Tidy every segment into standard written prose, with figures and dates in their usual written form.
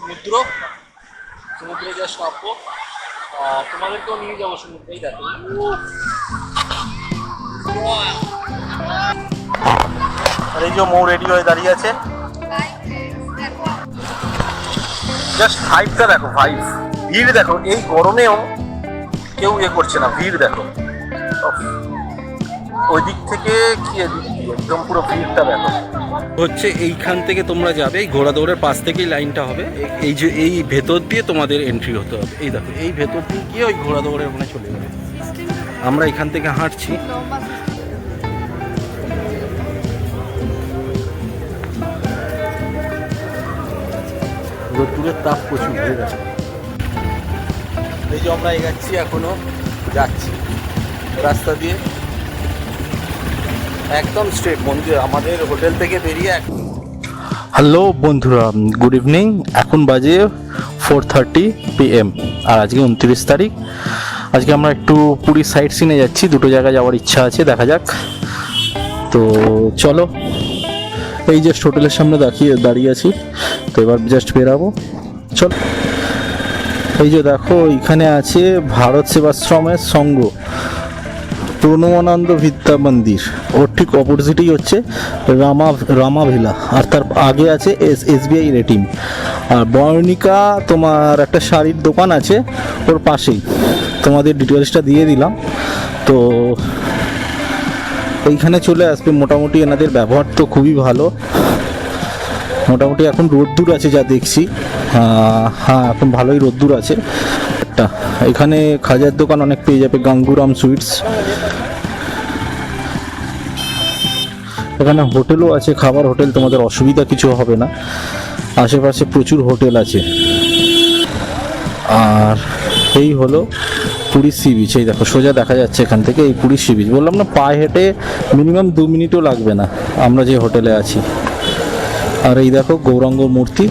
সমুদ্রে জাস্ট নামবো, তোমাদেরকেও নিয়ে যাবো সমুদ্রেই। দেখো আর এই যে মৌ রেডি হয়ে দাঁড়িয়ে আছে। জাস্ট ভাইবটা দেখো, ভাইব, ভিড় দেখো, এই গরমেও কেউ করছে না, ভিড় দেখো। ওই দিক থেকে কি একদম পুরো ভিড়টা দেখো। হচ্ছে এইখান থেকে তোমরা যাবে, এই ঘোড়া দৌড়ের পাশ থেকেই লাইনটা হবে, এই যে এই ভেতর দিয়ে তোমাদের এন্ট্রি হতে হবে। এই দেখো, এই ভেতর দিয়ে গিয়ে ওই ঘোড়া দৌড়ের ওখানে চলে যাবে। আমরা এখান থেকে হাঁটছি। রোদ্দুরের তাপ প্রচুর হয়ে গেছে। এই যে আমরা এগাচ্ছি, এখনো যাচ্ছি রাস্তা দিয়ে একদম স্ট্রেট মন্দির আমাদের হোটেল থেকে বেরিয়ে। হ্যালো বন্ধুরা, গুড ইভিনিং। এখন বাজে 4:30 PM আর আজকে 29 তারিখ। আজকে আমরা একটু পুরী সাইট সিনে যাচ্ছি, দুটো জায়গায় যাওয়ার ইচ্ছা আছে, দেখা যাক। তো চলো, এই জাস্ট হোটেলের সামনে দাঁড়িয়ে আছি, তো এবার জাস্ট বেরাবো। চলো, এই যে দেখো এখানে আছে ভারত সেবাশ্রমের সঙ্গ, প্রণমানন্দ বিদ্যা মন্দির, ওর ঠিক অপোজিটেই হচ্ছে রামা ভিলা, আর তার আগে আছে SBI রেটিং। আর বর্ণিকা তোমার একটা শাড়ির দোকান আছে ওর পাশেই, তোমাদের ডিটেলসটা দিয়ে দিলাম। তো এইখানে চলে আসবে। মোটামুটি এনাদের ব্যবহার তো খুবই ভালো। মোটামুটি এখন রোদ্দুর আছে যা দেখছি, হ্যাঁ এখন ভালোই রোদ্দুর আছে। একটা এখানে খাজার দোকান অনেক পেয়ে যাবে, গাঙ্গুরাম সুইটস। এখানে হোটেলও আছে, খাবার হোটেল, তোমাদের অসুবিধা কিছু হবে না। আশেপাশে প্রচুর হোটেল আছে। আর এই হলো পুরী সি বিচ। এই দেখো সোজা দেখা যাচ্ছে এখান থেকে এই পুরী সি বিচ। বললাম না, পায়ে হেঁটে মিনিমাম 2 মিনিটও লাগবে না আমরা যে হোটেলে আছি। আর এই দেখো গৌরাঙ্গ মূর্তি,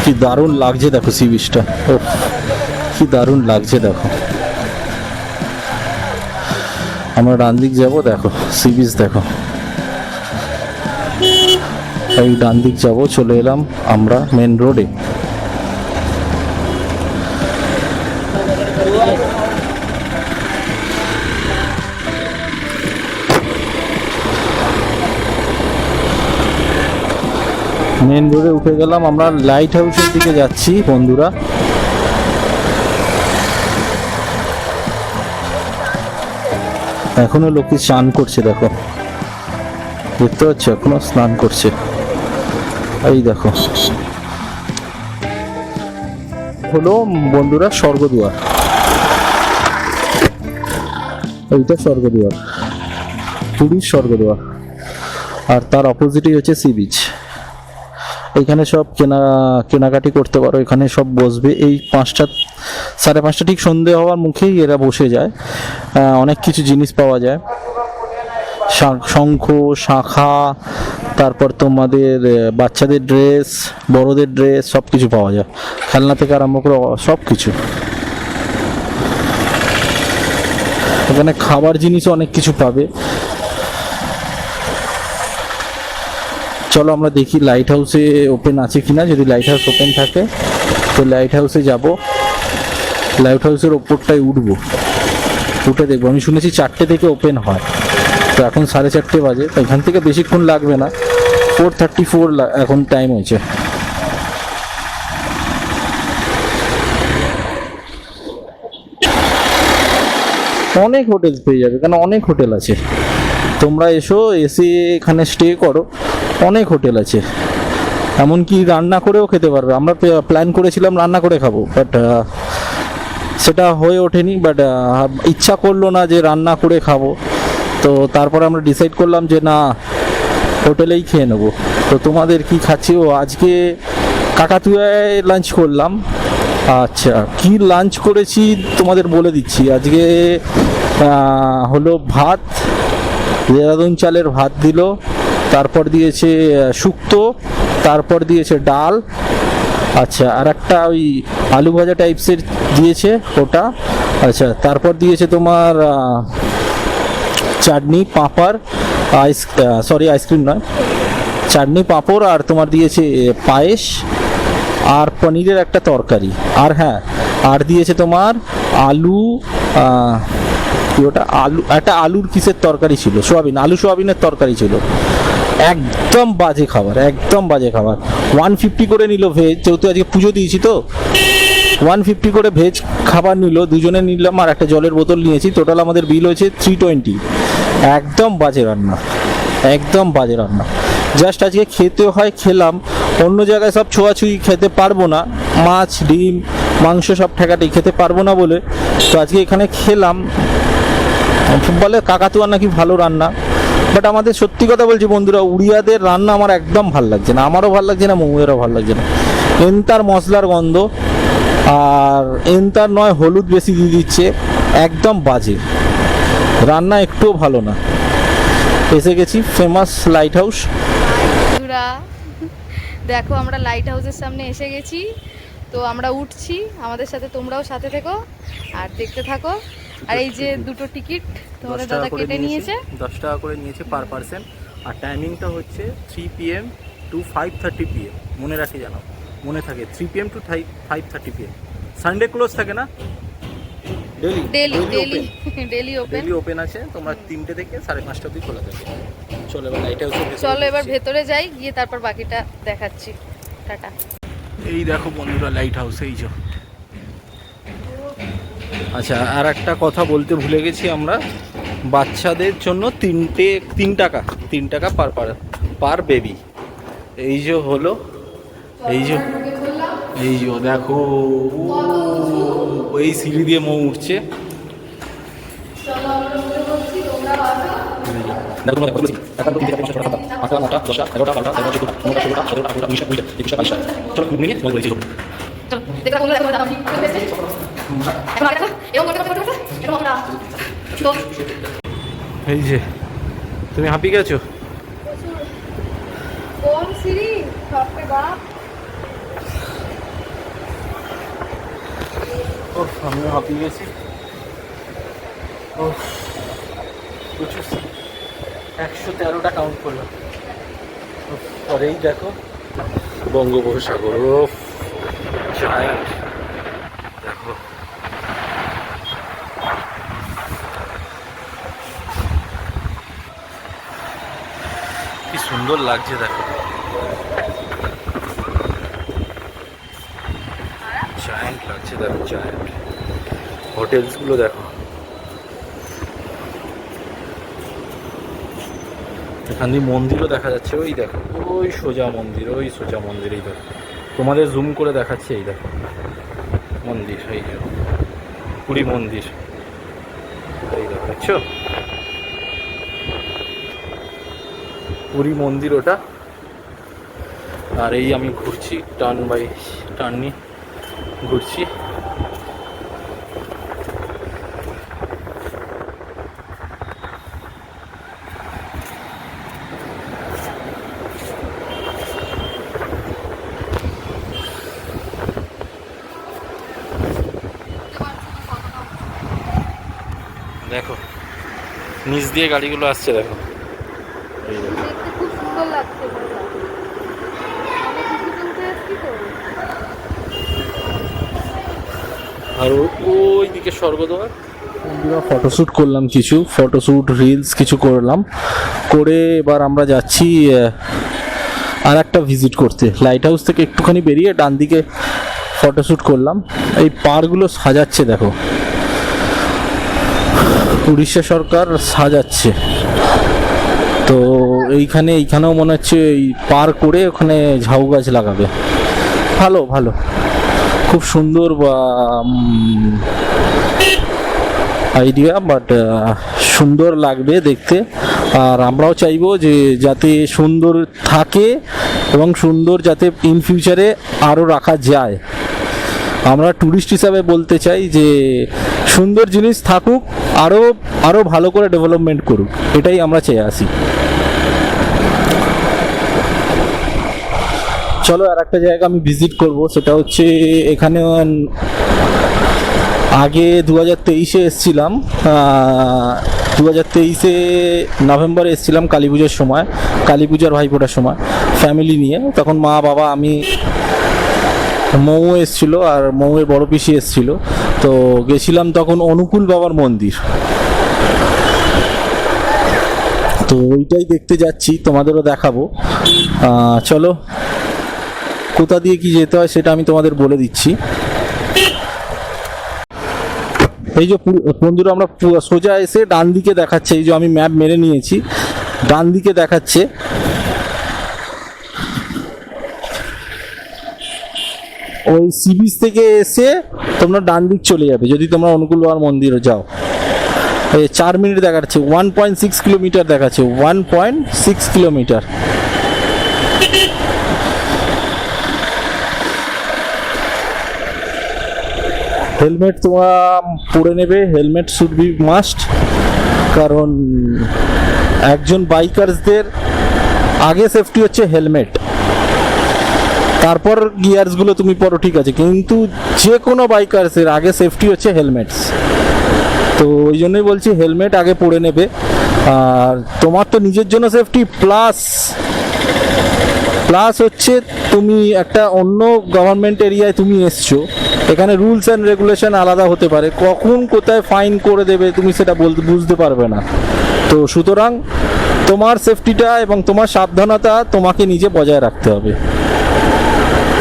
কি দারুণ লাগছে দেখো সি বিচটা, ও কি দারুণ লাগছে দেখো। আমরা ডান দিক যাবো, দেখো সি বিচ দেখো, এই ডান দিক যাবো। চলে এলাম আমরা মেন রোডে। মেন রোডে উঠে গেলাম, আমরা লাইট হাউসের দিকে যাচ্ছি বন্ধুরা। এখনো লোকে স্নান করছে, দেখো দেখতে পাচ্ছ, এখনো স্নান করছে। এই দেখো হলো বন্ধুরা স্বর্গদুয়ার, এইটা স্বর্গদুয়ার, পুরীর স্বর্গদুয়ার। আর তার অপোজিটই হচ্ছে সি বিচ। এইখানে সব কেনাকাটি করতে পারো, এখানে সব বসবে। এই 5টা 5:30 ঠিক সন্ধে হওয়ার মুখেই এরা বসে যায়। অনেক কিছু জিনিস পাওয়া যায়, শঙ্খ, শাঁখা, তারপর তোমাদের বাচ্চাদের ড্রেস, বড়দের ড্রেস, সব কিছু পাওয়া যায়, খেলনা থেকে আরম্ভ করে সব কিছু। এখানে খাবার জিনিসও অনেক কিছু পাবে। চলো আমরা দেখি লাইট হাউসে ওপেন আছে কিনা। যদি লাইট হাউস ওপেন থাকে তো লাইট হাউসে যাব, লাইট হাউসের ওপরটায় উঠবো, উঠে দেখবো। আমি শুনেছি 4টে থেকে ওপেন হয়, তো এখন 4:30 বাজে, তো এখান থেকে বেশিক্ষণ লাগবে না। 4:34 এখন টাইম হয়েছে। অনেক হোটেল পেয়ে যাবে, কারণ অনেক হোটেল আছে। তোমরা এসে এখানে স্টে করো, অনেক হোটেল আছে, এমনকি রান্না করেও খেতে পারবে। আমরা প্ল্যান করেছিলাম রান্না করে খাবো, বাট সেটা হয়ে ওঠেনি। বাট ইচ্ছা করলো না যে রান্না করে খাবো, তো তারপরে আমরা ডিসাইড করলাম যে না, হোটেলেই খেয়ে নেবো। তো তোমাদের কি খাচ্ছি, ও আজকে কাকাতুয়ায় লাঞ্চ করলাম। আচ্ছা, কি লাঞ্চ করেছি তোমাদের বলে দিচ্ছি। আজকে হলো ভাত, দেরাদুন চালের ভাত দিল, তারপর দিয়েছে শুক্তো, তারপর দিয়েছে ডাল, আচ্ছা আর একটা ওই আলু ভাজা টাইপসের দিয়েছে ওটা, আচ্ছা তারপর দিয়েছে তোমার চাটনি, পাঁপড়, আইসক্রিম নয়, চাটনি পাঁপড় আর তোমার দিয়েছে পায়েস আর পনিরের একটা তরকারি, আর হ্যাঁ আর দিয়েছে তোমার আলু কি ওটা আলু, একটা আলুর কিসের তরকারি ছিল, আলু সোয়াবিনের তরকারি ছিল। একদম বাজে খাবার, একদম বাজে খাবার। 150 করে নিল ভেজ, যেহেতু আজকে পুজো দিয়েছি তো 150 করে ভেজ খাবার নিল, দুজনে নিলাম আর একটা জলের বোতল নিয়েছি, টোটাল আমাদের বিল হয়েছে 320। একদম বাজে রান্না, একদম বাজে রান্না। জাস্ট আজকে খেতে হয় খেলাম, অন্য জায়গায় সব ছোঁয়াছুঁই খেতে পারবো না, মাছ ডিম মাংস সব ঠেকাটেই খেতে পারবো না বলে তো আজকে এখানে খেলাম। বলে কাকাতুয়া নাকি ভালো রান্না, বাট আমাদের সত্যি কথা বলছি বন্ধুরা, উড়িয়াদের রান্না আমার একদম ভালো লাগছে না, আমারও ভালো লাগছে না, মৌয়েরও ভালো লাগছে না। এনতার মশলার গন্ধ, আর এনতার নয় হলুদ বেশি দিয়ে দিচ্ছে, একদম বাজে রান্না, একটুও ভালো না। এসে গেছি ফেমাস লাইট হাউস। বন্ধুরা দেখো আমরা লাইট হাউসের সামনে এসে গেছি, তো আমরা উঠছি, আমাদের সাথে তোমরাও সাথে থেকো আর দেখতে থাকো। আর এই যে দুটো টিকিট তোমাদের দাদা কেটে নিয়েছে, 10 টাকা করে নিয়েছে পার পারসন, আর টাইমিংটা হচ্ছে 3 PM to 5:30 PM। মনে রাখি জানো, মনে থাকে 3 PM to 5:30 PM। Sunday close থাকে না, ডেলি ওপেন আছে। তোমরা 3টে থেকে 5:30 অবধি খোলা থাকে। চলো এবার লাইট হাউসে, চলো এবার ভেতরে যাই, গিয়ে তারপর বাকিটা দেখাচ্ছি। টাটা। এই দেখো বন্ধুরা লাইট হাউস, এই যে। আচ্ছা, আর একটা কথা বলতে ভুলে গেছি, আমরা বাচ্চাদের জন্য 3 টাকা পার বেবি। এই যে হলো, এই যে দেখো এই সিঁড়ি দিয়ে মৌ উঠছে। এই যে তুমি হাঁপিয়ে গেছো, কোন সিঁড়ি সবকে বাপ। আমিও হাঁপিয়ে গেছি। প্রচুর 113টা কাউন্ট করলাম। পরেই দেখো বঙ্গোপসাগর, দেখো কি সুন্দর লাগছে, দেখো জায়ান্ট লাগছে, দেখো জায়ান্ট। হোটেলসগুলো দেখো, এখান দিয়ে মন্দিরও দেখা যাচ্ছে, ওই দেখো ওই সোজা মন্দির, এই দেখো তোমাদের জুম করে দেখাচ্ছে, এই দেখো মন্দির, এই যে পুরী মন্দির, এই দেখো দেখছো পুরী মন্দির ওটা। আর এই আমি ঘুরছি, টার্ন বাই টার্ন নিয়ে ঘুরছি। দেখো নিচ দিয়ে গাড়িগুলো আসছে, দেখো এই দেখো। খুব সুন্দর লাগছে। আর ওই দিকে স্বর্গদ্বার। ফটোশ্যুট করলাম, কিছু ফটোশ্যুট রিলস কিছু করলাম, করে এবার আমরা যাচ্ছি আর একটা ভিজিট করতে। লাইট হাউস থেকে একটুখানি বেরিয়ে ডান দিকে ফটোশ্যুট করলাম। এই পার্কগুলো সাজাচ্ছে, দেখো উড়িষ্যা সরকার সাজাচ্ছে। তো এইখানেও মনে হচ্ছে এই পার্ক করে ওখানে ঝাউ গাছ লাগাবে। ভালো ভালো, খুব সুন্দর আইডিয়া, বাট সুন্দর লাগবে দেখতে। আর আমরাও চাইবো যে যাতে সুন্দর থাকে এবং সুন্দর যাতে ইন ফিউচারে আরও রাখা যায়। আমরা ট্যুরিস্ট হিসাবে বলতে চাই যে সুন্দর জিনিস থাকুক, আরও ভালো করে ডেভেলপমেন্ট করুক, এটাই আমরা চেয়ে আসি। চলো আর একটা জায়গা আমি ভিজিট করব, সেটা হচ্ছে এখানে আগে 2023-এ এসেছিলাম, 2023-এ নভেম্বরে এসেছিলাম কালী পুজোর সময়, কালী পূজার ভাইফোঁটার সময়। ফ্যামিলি নিয়ে। তখন মা বাবা আমি, মৌ এসছিল আর মৌয়ের বড় পিসি এসছিল। তো গেছিলাম তখন অনুকূল বাবার মন্দির, তো ওইটাই দেখতে যাচ্ছি, তোমাদেরও দেখাবো। চলো, কোথা দিয়ে কি যেতে হয় সেটা আমি তোমাদের বলে দিচ্ছি। এই যে বন্ধুরা, আমরা সোজা এসে ডান দিকে দেখাচ্ছে, এই যে আমি ম্যাপ মেরে নিয়েছি, ডান দিকে দেখাচ্ছে। ওই সি বিচ থেকে এসে তোমরা ডান দিক চলে যাবে যদি তোমরা অনুকূল বাবার মন্দিরে যাও। এই 4 মিনিট দেখাচ্ছে, 1.6 কিলোমিটার দেখাচ্ছে, 1.6 কিলোমিটার। হেলমেট তোমরা পরে নেবে, হেলমেট শুড বি মাস্ট, কারণ একজন বাইকার্সদের আগে সেফটি হচ্ছে হেলমেট, তারপর গিয়ার্সগুলো তুমি পরো, ঠিক আছে, কিন্তু যে কোনো বাইকার্সের আগে সেফটি হচ্ছে হেলমেটস। তো ওই জন্যই বলছি হেলমেট আগে পরে নেবে। আর তোমার তো নিজের জন্য সেফটি, প্লাস হচ্ছে তুমি একটা অন্য গভর্নমেন্ট এরিয়ায় তুমি এসছো, এখানে রুলস অ্যান্ড রেগুলেশন আলাদা হতে পারে, কখন কোথায় ফাইন করে দেবে তুমি সেটা বুঝতে পারবে না। তো সুতরাং তোমার সেফটিটা এবং তোমার সাবধানতা তোমাকে নিজে বজায় রাখতে হবে।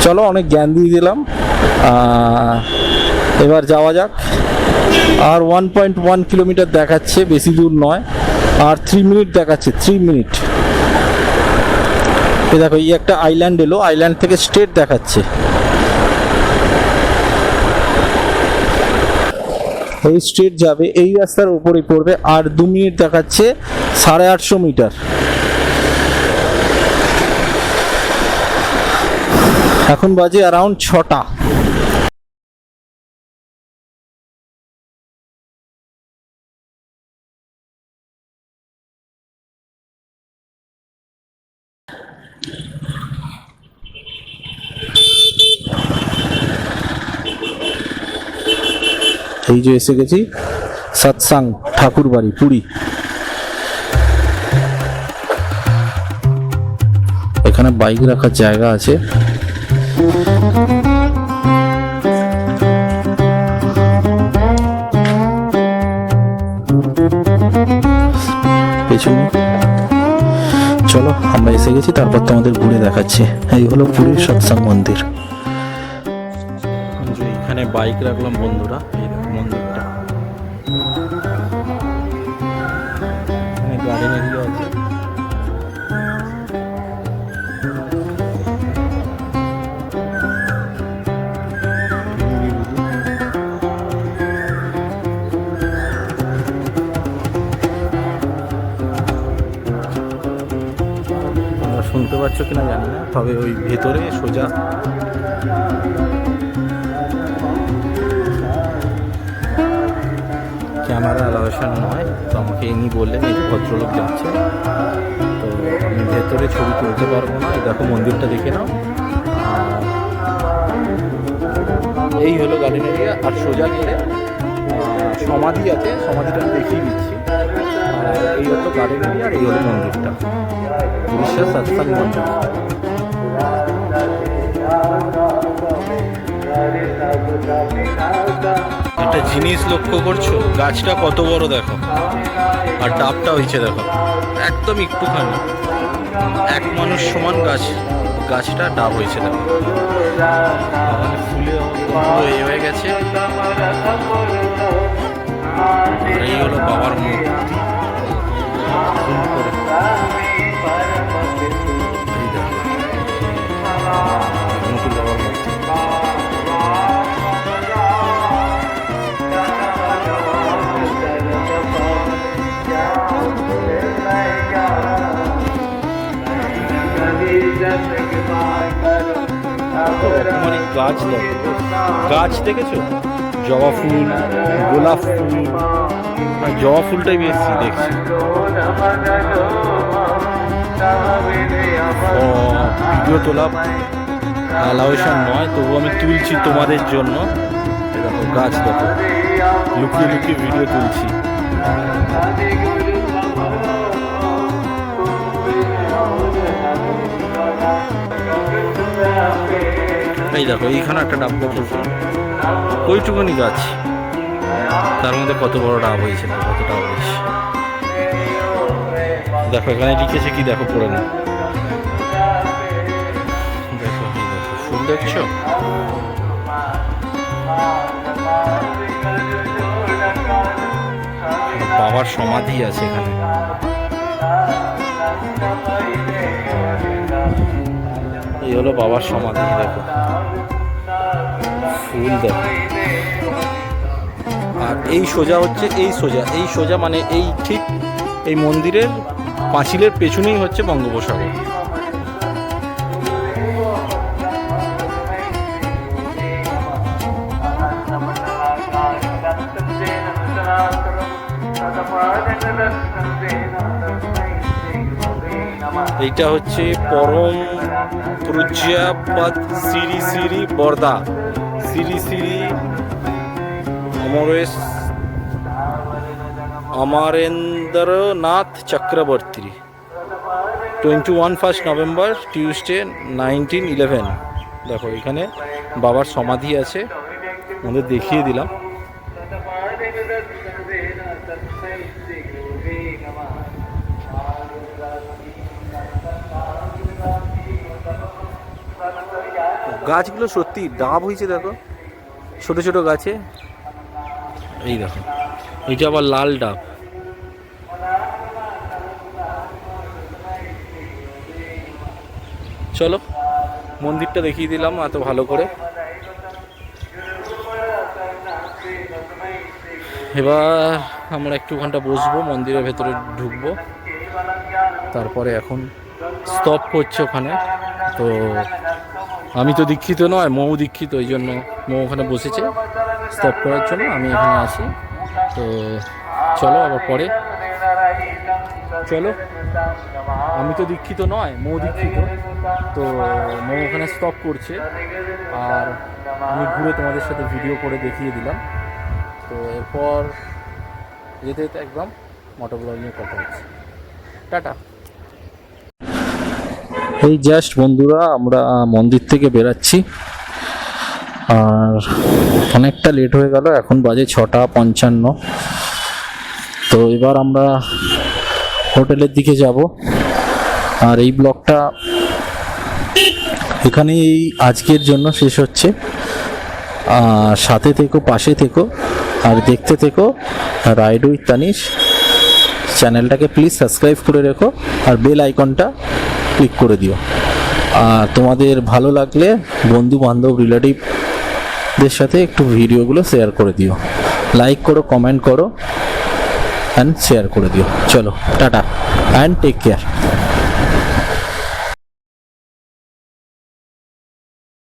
চলো, অনেক জ্ঞান দিয়ে দিলাম, এবার যাওয়া যাক। আর 1.1 কিলোমিটার দেখাচ্ছে, বেশি দূর নয়। আর 3 মিনিট দেখাচ্ছে, 3 মিনিট। এই দেখো, এই একটা আইল্যান্ড এলো, আইল্যান্ড থেকে স্ট্রেট দেখাচ্ছে, এই স্ট্রেট যাবে, এই রাস্তার উপরে পড়বে। আর 2 মিনিট দেখাচ্ছে, 850 মিটার। এখন বাজে অ্যারাউন্ড 6টা। এই যে এসে গেছি সৎসাং ঠাকুর বাড়ি, পুরী। এখানে বাইক রাখার জায়গা আছে। পেছনে চলো, আমরা এসে গেছি, তারপর তোমাদের ঘুরে দেখাচ্ছি। এই হলো পুরীর সৎসাং মন্দির। এখানে বাইক রাখলাম বন্ধুরা, এই দেখো মন্দিরটা, এখানে গার্ডেন এরিয়া আছে। তোমরা শুনতে পাচ্ছ কিনা জানি না, তবে ওই ভেতরে সোজা ক্যামেরা অ্যালাউশন নয়, তো আমাকে ইনি বললেন এই ভদ্রলোক যাচ্ছে, তো আমি ভেতরে ছবি তুলতে পারবো না। এই দেখো মন্দিরটা দেখে নাও, এই হলো গার্ডেন এরিয়া। আর সোজা গেলে সমাধি আছে, সমাধিটা আমি দেখিয়ে দিচ্ছি। আর এই হলো গার্ডেন এরিয়া, আর এই হলো মন্দিরটা, উড়িষ্যার সৎসাং মন্দির। একটা জিনিস লক্ষ্য করছো, গাছটা কত বড় দেখো, আর ডাবটা হয়েছে দেখো একদম একটুখানি, এক মানুষ সমান গাছটা ডাব হয়েছে দেখো, ফুলে হয়ে গেছে। এই হলো বাবার মূর্তি, গাছ দেখো, গাছ দেখেছো, জবা ফুল, গোলাপ ফুল, জবা ফুলটাই বেশি দেখছি। ভিডিও তোলা অ্যালাউশন নয়, তবু আমি তুলছি তোমাদের জন্য। দেখো গাছ দেখো, লুকিয়ে লুকিয়ে ভিডিও তুলছি। এই দেখো এইখানে একটা ডাব গাছ আছে, ওইটুকুনি গাছ, তার মধ্যে কত বড় ডাব হয়েছে, কত ডাব হয়েছে দেখো। এখানে লিখেছে কি দেখো, পড়ে না, দেখো এই দেখো ফুল দেখছো, বাবার সমাধি আছে এখানে। এই হলো বাবার সমাধি, দেখো ফুল দেখো। আর এই সোজা হচ্ছে, এই সোজা মানে এই ঠিক এই মন্দিরের পাঁচিলের পেছনেই হচ্ছে বঙ্গোপসাগর। এইটা হচ্ছে পরম পূজ্যাপাদ শ্রী শ্রী বরদা শ্রী শ্রী অমরেন্দ্রনাথ চক্রবর্তী, 21 নভেম্বর টিউসডে 1911। দেখো এখানে বাবার সমাধি আছে, আমাদের দেখিয়ে দিলাম। গাছগুলো সত্যি ডাব হয়েছে, দেখো ছোট ছোট গাছে। এই দেখো এইটা আবার লাল ডাব। চলো মন্দিরটা দেখিয়ে দিলাম এত ভালো করে। এবার আমরা একটু ঘন্টা বসবো, মন্দিরের ভেতরে ঢুকবো, তারপরে এখন স্তব করছে ওখানে। তো আমি তো দীক্ষিত নয়, মৌ দীক্ষিত, ওই জন্য মৌ ওখানে বসেছে স্তব করার জন্য, আমি এখানে আছি। তো চলো আবার পরে, চলো। আমি তো দীক্ষিত নয়, মৌ দীক্ষিত, তো মৌ ওখানে স্তব করছে, আর আমি ঘুরে তোমাদের সাথে ভিডিও করে দেখিয়ে দিলাম। তো এরপর যেতে যেতে একদম মোটর ব্লগ নিয়ে কথা হচ্ছে। টাটা। এই জাস্ট বন্ধুরা আমরা মন্দির থেকে বেরাচ্ছি, আর অনেকটা লেট হয়ে গেল, এখন বাজে 6:55। তো এবার আমরা হোটেলের দিকে যাব, আর এই ব্লগটা এখানেই আজকের জন্য শেষ হচ্ছে। সাথে থেকো, পাশে থেকো, আর দেখতে থেকো রাইড উইথ তানিশ। চ্যানেলটাকে প্লিজ সাবস্ক্রাইব করে রেখো, আর বেল আইকনটা ক্লিক করে দিও। আর তোমাদের ভালো লাগলে বন্ধু বান্ধব রিলেটিভদের সাথে একটু ভিডিওগুলো শেয়ার করে দিও, লাইক করো, কমেন্ট করো অ্যান্ড শেয়ার করে দিও। চলো টাটা অ্যান্ড টেক কেয়ার।